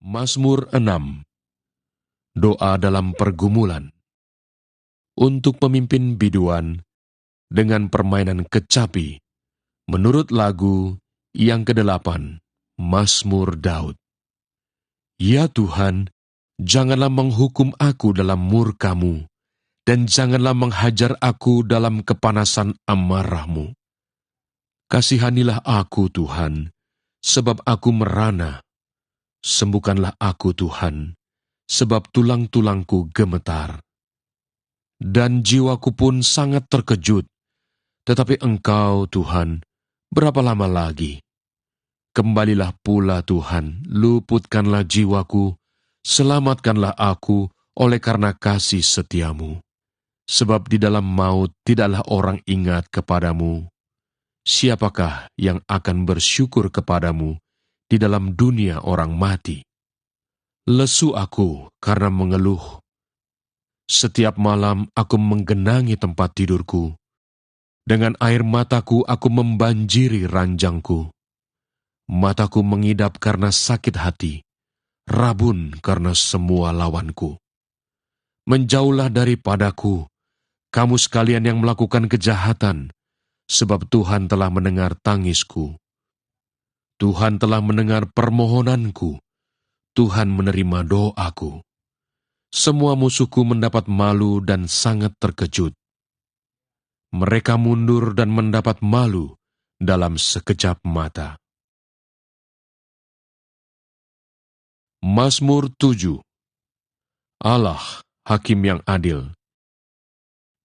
Mazmur 6. Doa dalam pergumulan. Untuk pemimpin biduan dengan permainan kecapi, menurut lagu yang ke-8, Mazmur Daud. Ya Tuhan, janganlah menghukum aku dalam murka-Mu, dan janganlah menghajar aku dalam kepanasan amarah-Mu. Kasihanilah aku, Tuhan, sebab aku merana. Sembuhkanlah aku, Tuhan, sebab tulang-tulangku gemetar. Dan jiwaku pun sangat terkejut. Tetapi Engkau, Tuhan, berapa lama lagi? Kembalilah pula, Tuhan, luputkanlah jiwaku, selamatkanlah aku oleh karena kasih setiamu. Sebab di dalam maut tidaklah orang ingat kepadamu. Siapakah yang akan bersyukur kepadamu di dalam dunia orang mati? Lesu aku karena mengeluh. Setiap malam aku menggenangi tempat tidurku. Dengan air mataku aku membanjiri ranjangku. Mataku mengidap karena sakit hati, rabun karena semua lawanku. Menjauhlah daripadaku, kamu sekalian yang melakukan kejahatan, sebab Tuhan telah mendengar tangisku. Tuhan telah mendengar permohonanku, Tuhan menerima doaku. Semua musuhku mendapat malu dan sangat terkejut. Mereka mundur dan mendapat malu dalam sekejap mata. Mazmur 7. Allah, Hakim yang adil.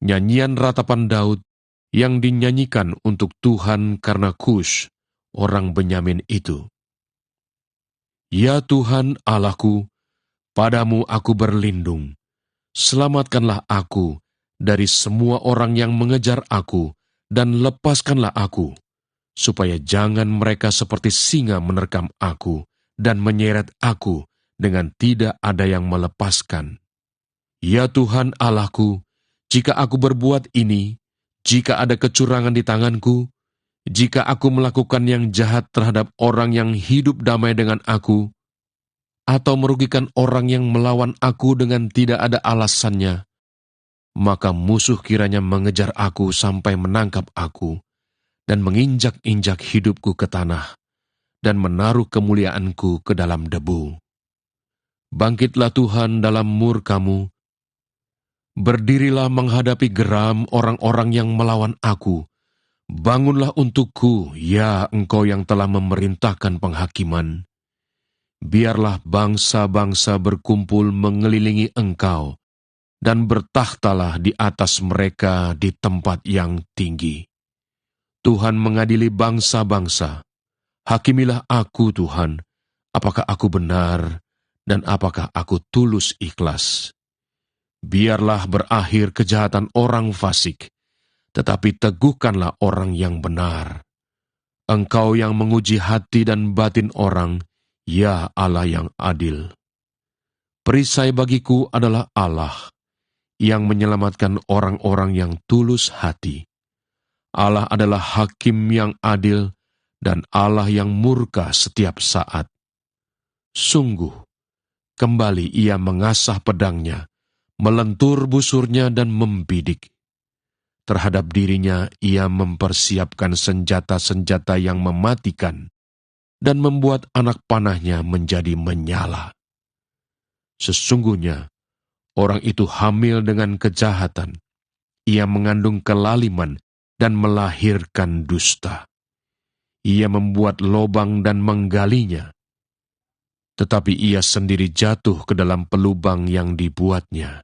Nyanyian ratapan Daud yang dinyanyikan untuk Tuhan karena Kush, orang Benyamin itu. Ya Tuhan Allahku, padamu aku berlindung. Selamatkanlah aku dari semua orang yang mengejar aku, dan lepaskanlah aku, supaya jangan mereka seperti singa menerkam aku dan menyeret aku dengan tidak ada yang melepaskan. Ya Tuhan Allahku, jika aku berbuat ini, jika ada kecurangan di tanganku, jika aku melakukan yang jahat terhadap orang yang hidup damai dengan aku, atau merugikan orang yang melawan aku dengan tidak ada alasannya, maka musuh kiranya mengejar aku sampai menangkap aku, dan menginjak-injak hidupku ke tanah, dan menaruh kemuliaanku ke dalam debu. Bangkitlah Tuhan dalam murka-Mu, berdirilah menghadapi geram orang-orang yang melawan aku. Bangunlah untukku, ya Engkau yang telah memerintahkan penghakiman. Biarlah bangsa-bangsa berkumpul mengelilingi Engkau, dan bertakhtalah di atas mereka di tempat yang tinggi. Tuhan mengadili bangsa-bangsa. Hakimilah aku, Tuhan, apakah aku benar, dan apakah aku tulus ikhlas. Biarlah berakhir kejahatan orang fasik, tetapi teguhkanlah orang yang benar. Engkau yang menguji hati dan batin orang, ya Allah yang adil. Perisai bagiku adalah Allah, yang menyelamatkan orang-orang yang tulus hati. Allah adalah Hakim yang adil, dan Allah yang murka setiap saat. Sungguh, kembali ia mengasah pedangnya, melentur busurnya dan membidik. Terhadap dirinya ia mempersiapkan senjata-senjata yang mematikan, dan membuat anak panahnya menjadi menyala. Sesungguhnya, orang itu hamil dengan kejahatan. Ia mengandung kelaliman dan melahirkan dusta. Ia membuat lobang dan menggalinya, tetapi ia sendiri jatuh ke dalam pelubang yang dibuatnya.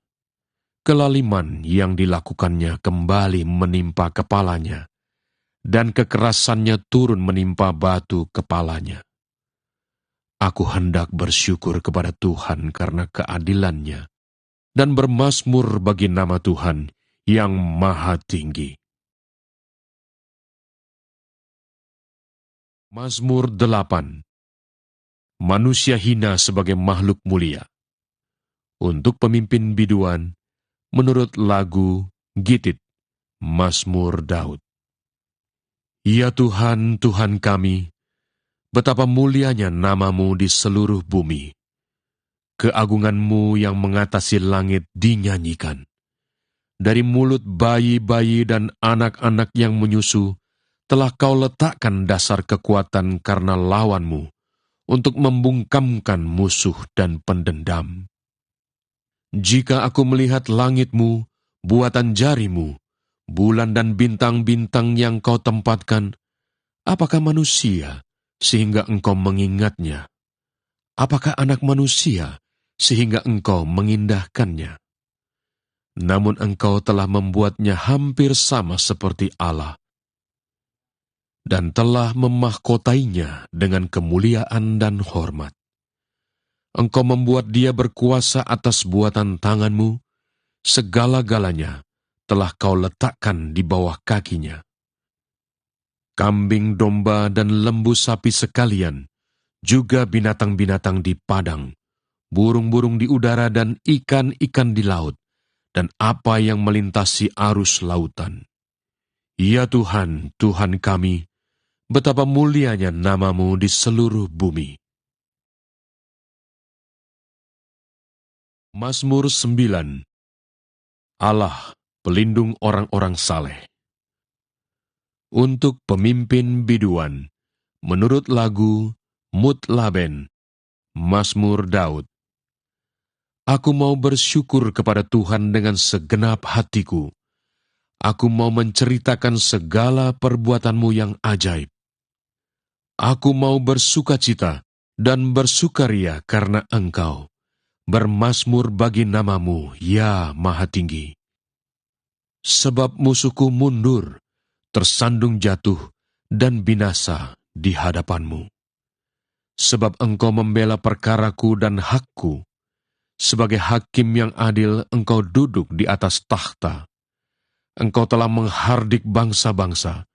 Kelaliman yang dilakukannya kembali menimpa kepalanya, dan kekerasannya turun menimpa batu kepalanya. Aku hendak bersyukur kepada Tuhan karena keadilannya, dan bermazmur bagi nama Tuhan yang maha tinggi. Mazmur 8. Manusia hina sebagai makhluk mulia. Untuk pemimpin biduan, menurut lagu Gitit, Mazmur Daud. Ya Tuhan, Tuhan kami, betapa mulianya nama-Mu di seluruh bumi. Keagungan-Mu yang mengatasi langit dinyanyikan. Dari mulut bayi-bayi dan anak-anak yang menyusu, telah Kau letakkan dasar kekuatan karena lawan-Mu, untuk membungkamkan musuh dan pendendam. Jika aku melihat langit-Mu, buatan jari-Mu, bulan dan bintang-bintang yang Kau tempatkan, apakah manusia sehingga Engkau mengingatnya? Apakah anak manusia sehingga Engkau mengindahkannya? Namun Engkau telah membuatnya hampir sama seperti Allah, dan telah memahkotainya dengan kemuliaan dan hormat. Engkau membuat dia berkuasa atas buatan tangan-Mu, segala-galanya telah Kau letakkan di bawah kakinya. Kambing domba dan lembu sapi sekalian, juga binatang-binatang di padang, burung-burung di udara dan ikan-ikan di laut, dan apa yang melintasi arus lautan. Ya Tuhan, Tuhan kami, betapa mulianya nama-Mu di seluruh bumi. Mazmur 9. Allah, pelindung orang-orang saleh. Untuk pemimpin biduan, menurut lagu Mutlaben, Mazmur Daud. Aku mau bersyukur kepada Tuhan dengan segenap hatiku. Aku mau menceritakan segala perbuatan-Mu yang ajaib. Aku mau bersukacita dan bersukaria karena Engkau. Bermazmur bagi nama-Mu, ya Maha Tinggi. Sebab musuhku mundur, tersandung jatuh, dan binasa di hadapan-Mu. Sebab Engkau membela perkaraku dan hakku. Sebagai hakim yang adil, Engkau duduk di atas takhta. Engkau telah menghardik bangsa-bangsa,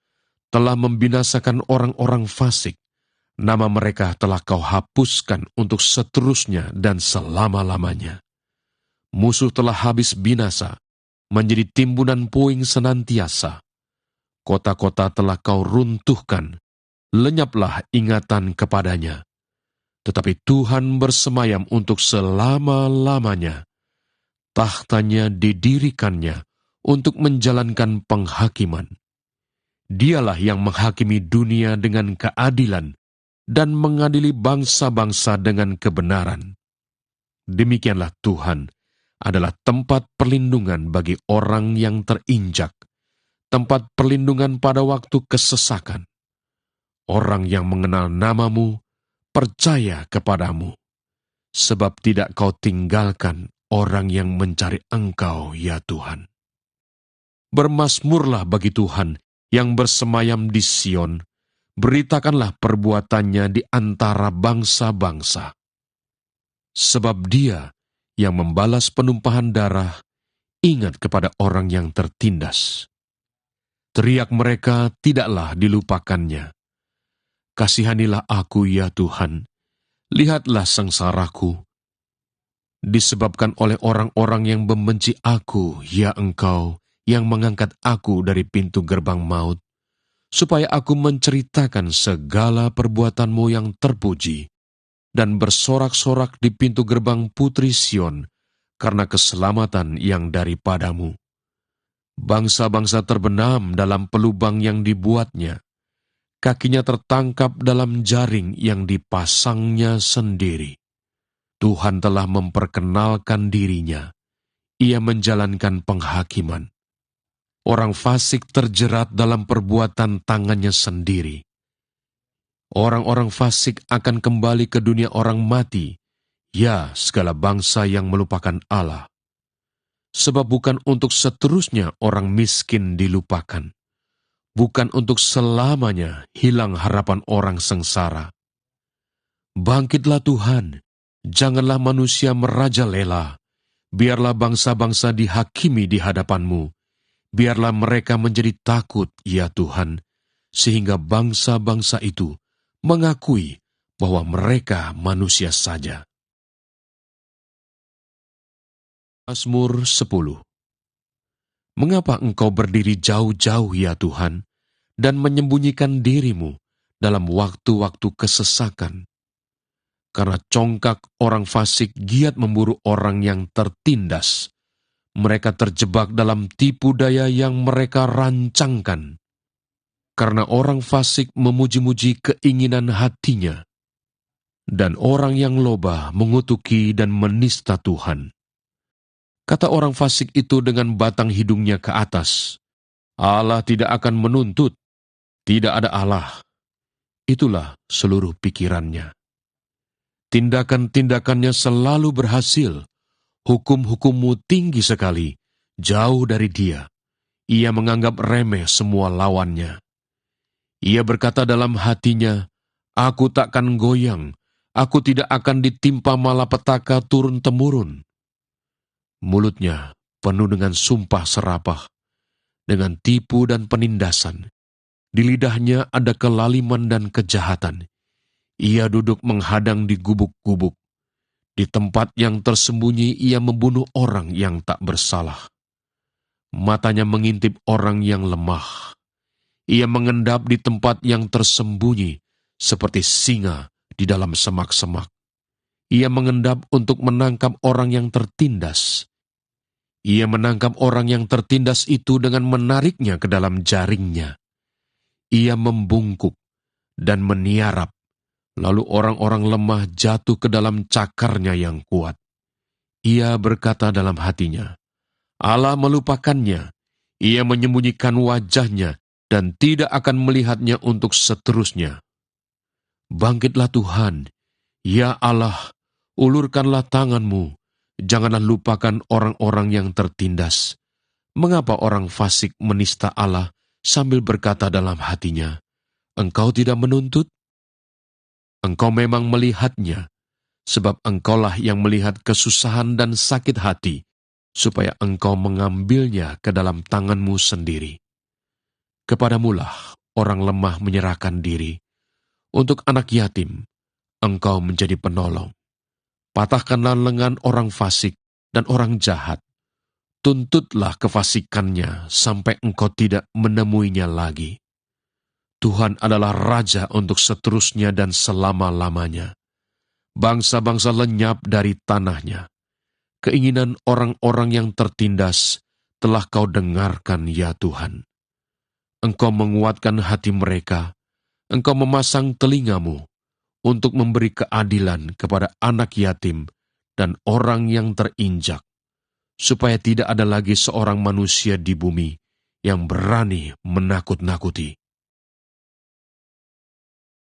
telah membinasakan orang-orang fasik. Nama mereka telah Kau hapuskan untuk seterusnya dan selama-lamanya. Musuh telah habis binasa, menjadi timbunan puing senantiasa. Kota-kota telah Kau runtuhkan, lenyaplah ingatan kepadanya. Tetapi Tuhan bersemayam untuk selama-lamanya. Tahtanya didirikannya untuk menjalankan penghakiman. Dialah yang menghakimi dunia dengan keadilan dan mengadili bangsa-bangsa dengan kebenaran. Demikianlah Tuhan adalah tempat perlindungan bagi orang yang terinjak, tempat perlindungan pada waktu kesesakan. Orang yang mengenal nama-Mu percaya kepadamu, sebab tidak Kau tinggalkan orang yang mencari Engkau, ya Tuhan. Bermazmurlah bagi Tuhan yang bersemayam di Sion, beritakanlah perbuatannya di antara bangsa-bangsa. Sebab Dia yang membalas penumpahan darah, ingat kepada orang yang tertindas. Teriak mereka tidaklah dilupakannya. Kasihanilah aku, ya Tuhan, lihatlah sengsaraku. Disebabkan oleh orang-orang yang membenci aku, ya Engkau, yang mengangkat aku dari pintu gerbang maut, supaya aku menceritakan segala perbuatan-Mu yang terpuji, dan bersorak-sorak di pintu gerbang Putri Sion, karena keselamatan yang daripada-Mu. Bangsa-bangsa terbenam dalam pelubang yang dibuatnya, kakinya tertangkap dalam jaring yang dipasangnya sendiri. Tuhan telah memperkenalkan dirinya, Ia menjalankan penghakiman. Orang fasik terjerat dalam perbuatan tangannya sendiri. Orang-orang fasik akan kembali ke dunia orang mati, ya segala bangsa yang melupakan Allah. Sebab bukan untuk seterusnya orang miskin dilupakan. Bukan untuk selamanya hilang harapan orang sengsara. Bangkitlah Tuhan, janganlah manusia merajalela. Biarlah bangsa-bangsa dihakimi di hadapan-Mu. Biarlah mereka menjadi takut, ya Tuhan, sehingga bangsa-bangsa itu mengakui bahwa mereka manusia saja. Mazmur 10. Mengapa Engkau berdiri jauh-jauh, ya Tuhan, dan menyembunyikan diri-Mu dalam waktu-waktu kesesakan? karena congkak orang fasik giat memburu orang yang tertindas. Mereka terjebak dalam tipu daya yang mereka rancangkan. Karena orang fasik memuji-muji keinginan hatinya, dan orang yang loba mengutuki dan menista Tuhan. Kata orang fasik itu dengan batang hidungnya ke atas, Allah tidak akan menuntut, tidak ada Allah. Itulah seluruh pikirannya. Tindakan-tindakannya selalu berhasil. Hukum-hukummu tinggi sekali, jauh dari dia. Ia menganggap remeh semua lawannya. Ia berkata dalam hatinya, aku takkan goyang, aku tidak akan ditimpa malapetaka turun-temurun. Mulutnya penuh dengan sumpah serapah, dengan tipu dan penindasan. Di lidahnya ada kelaliman dan kejahatan. Ia duduk menghadang di gubuk-gubuk. Di tempat yang tersembunyi ia membunuh orang yang tak bersalah. Matanya mengintip orang yang lemah. Ia mengendap di tempat yang tersembunyi seperti singa di dalam semak-semak. Ia mengendap untuk menangkap orang yang tertindas. Ia menangkap orang yang tertindas itu dengan menariknya ke dalam jaringnya. Ia membungkuk dan meniarap. Lalu orang-orang lemah jatuh ke dalam cakarnya yang kuat. Ia berkata dalam hatinya, Allah melupakannya. Ia menyembunyikan wajahnya dan tidak akan melihatnya untuk seterusnya. Bangkitlah Tuhan, ya Allah, ulurkanlah tanganmu. Janganlah lupakan orang-orang yang tertindas. Mengapa orang fasik menista Allah sambil berkata dalam hatinya, Engkau tidak menuntut? Engkau memang melihatnya, sebab engkaulah yang melihat kesusahan dan sakit hati, supaya engkau mengambilnya ke dalam tanganmu sendiri. Kepadamulah orang lemah menyerahkan diri. Untuk anak yatim, engkau menjadi penolong. Patahkanlah lengan orang fasik dan orang jahat. Tuntutlah kefasikannya sampai engkau tidak menemuinya lagi. Tuhan adalah Raja untuk seterusnya dan selama-lamanya. Bangsa-bangsa lenyap dari tanahnya. Keinginan orang-orang yang tertindas telah kau dengarkan, ya Tuhan. Engkau menguatkan hati mereka, engkau memasang telingamu untuk memberi keadilan kepada anak yatim dan orang yang terinjak, supaya tidak ada lagi seorang manusia di bumi yang berani menakut-nakuti.